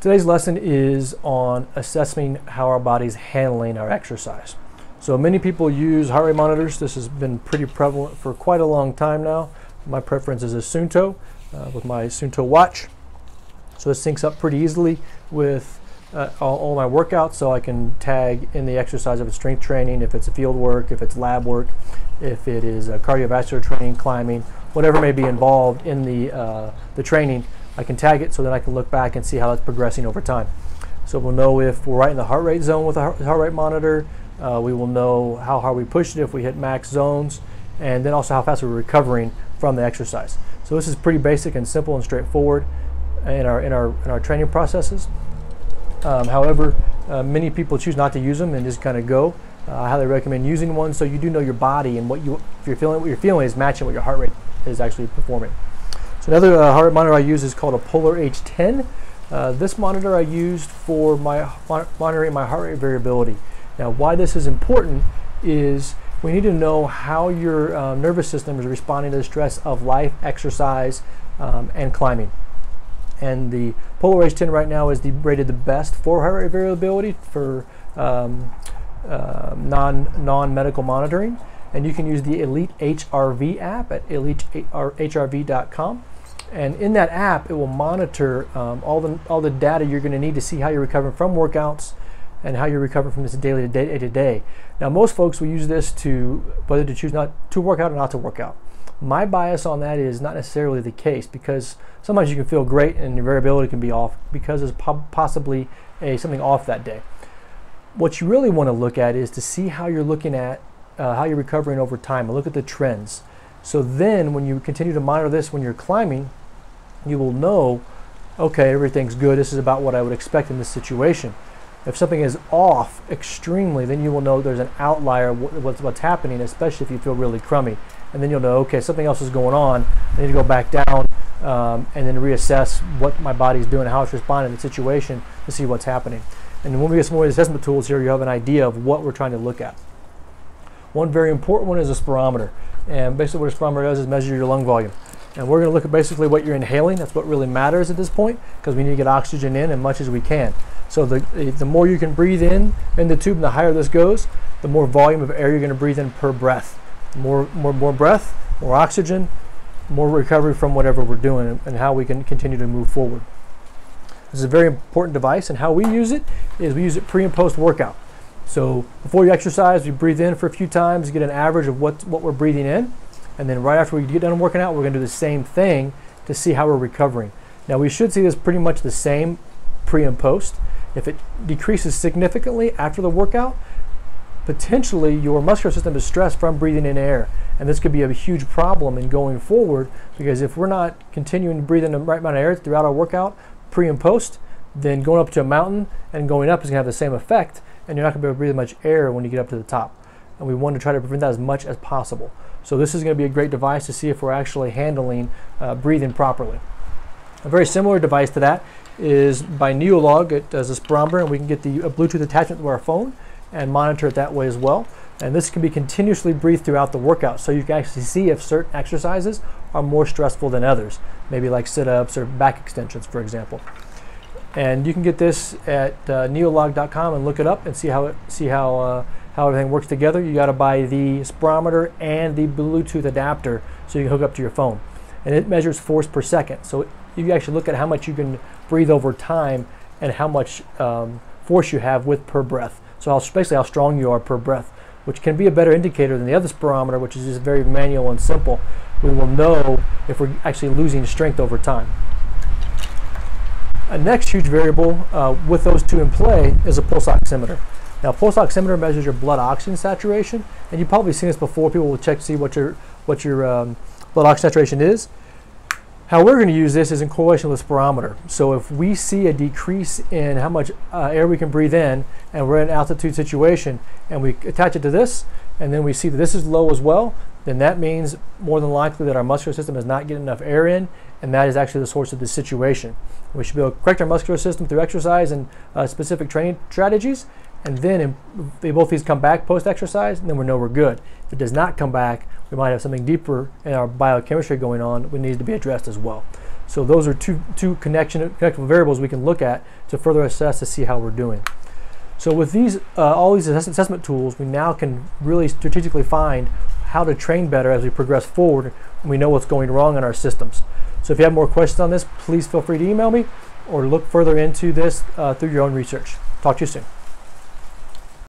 Today's lesson is on assessing how our body's handling our exercise. So many people use heart rate monitors. This has been pretty prevalent for quite a long time now. My preference is a Suunto with my Suunto watch. So it syncs up pretty easily with all my workouts, so I can tag in the exercise if it's strength training, if it's field work, if it's lab work, if it is cardiovascular training, climbing, whatever may be involved in the training. I can tag it so that I can look back and see how that's progressing over time. So we'll know if we're right in the heart rate zone with the heart rate monitor. We will know how hard we pushed it if we hit max zones, and then also how fast we're recovering from the exercise. So this is pretty basic and simple and straightforward in our training processes. However, many people choose not to use them and just kind of go. I highly recommend using one so you do know your body and what you're feeling is matching what your heart rate is actually performing. So another heart rate monitor I use is called a Polar H10. This monitor I used for monitoring my heart rate variability. Now, why this is important is we need to know how your nervous system is responding to the stress of life, exercise, and climbing. And the Polar H10 right now is rated the best for heart rate variability for non-medical monitoring. And you can use the Elite HRV app at elitehrv.com. And in that app, it will monitor all the data you're going to need to see how you're recovering from workouts and how you're recovering from this day to day. Now, most folks will use this to whether to choose not to work out or not to work out. My bias on that is not necessarily the case, because sometimes you can feel great and your variability can be off because there's possibly something off that day. What you really want to look at is to see how you're looking at how you're recovering over time and look at the trends. So then when you continue to monitor this when you're climbing, you will know, okay, everything's good. This is about what I would expect in this situation. If something is off extremely, then you will know there's an outlier what's happening, especially if you feel really crummy. And then you'll know, okay, something else is going on. I need to go back down and then reassess what my body's doing, how it's responding to the situation to see what's happening. And when we get some more assessment tools here, you have an idea of what we're trying to look at. One very important one is a spirometer. And basically what a spirometer does is measure your lung volume. And we're going to look at basically what you're inhaling. That's what really matters at this point, because we need to get oxygen in as much as we can. So the more you can breathe in the tube, and the higher this goes, the more volume of air you're going to breathe in per breath. More breath, more oxygen, more recovery from whatever we're doing, and how we can continue to move forward. This is a very important device, and how we use it is we use it pre and post workout. So before you exercise, we breathe in for a few times, get an average of what we're breathing in, and then right after we get done working out, we're going to do the same thing to see how we're recovering. Now, we should see this pretty much the same pre and post. If it decreases significantly after the workout, potentially your muscular system is stressed from breathing in air, and this could be a huge problem in going forward, because if we're not continuing to breathe in the right amount of air throughout our workout, pre and post, then going up to a mountain and going up is going to have the same effect, and you're not going to be able to breathe much air when you get up to the top. And we want to try to prevent that as much as possible. So this is going to be a great device to see if we're actually handling breathing properly. A very similar device to that is by Neolog. It does a spirometer, and we can get the Bluetooth attachment to our phone and monitor it that way as well. And this can be continuously breathed throughout the workout, so you can actually see if certain exercises are more stressful than others, maybe like sit-ups or back extensions, for example. And you can get this at neolog.com and look it up and see how everything works together. You got to buy the spirometer and the Bluetooth adapter so you can hook up to your phone. And it measures force per second. So you actually look at how much you can breathe over time and how much force you have with per breath. So basically how strong you are per breath, which can be a better indicator than the other spirometer, which is just very manual and simple. We will know if we're actually losing strength over time. A next huge variable with those two in play is a pulse oximeter. Now, pulse oximeter measures your blood oxygen saturation, and you've probably seen this before. People will check to see what your blood oxygen saturation is. How we're going to use this is in correlation with a spirometer. So if we see a decrease in how much air we can breathe in, and we're in an altitude situation, and we attach it to this, and then we see that this is low as well, then that means more than likely that our muscular system is not getting enough air in, and that is actually the source of this situation. We should be able to correct our muscular system through exercise and specific training strategies, and then if both these come back post-exercise, then we know we're good. If it does not come back, we might have something deeper in our biochemistry going on that needs to be addressed as well. So those are two connectable variables we can look at to further assess to see how we're doing. So with these all these assessment tools, we now can really strategically find how to train better as we progress forward and we know what's going wrong in our systems. So if you have more questions on this, please feel free to email me or look further into this through your own research. Talk to you soon.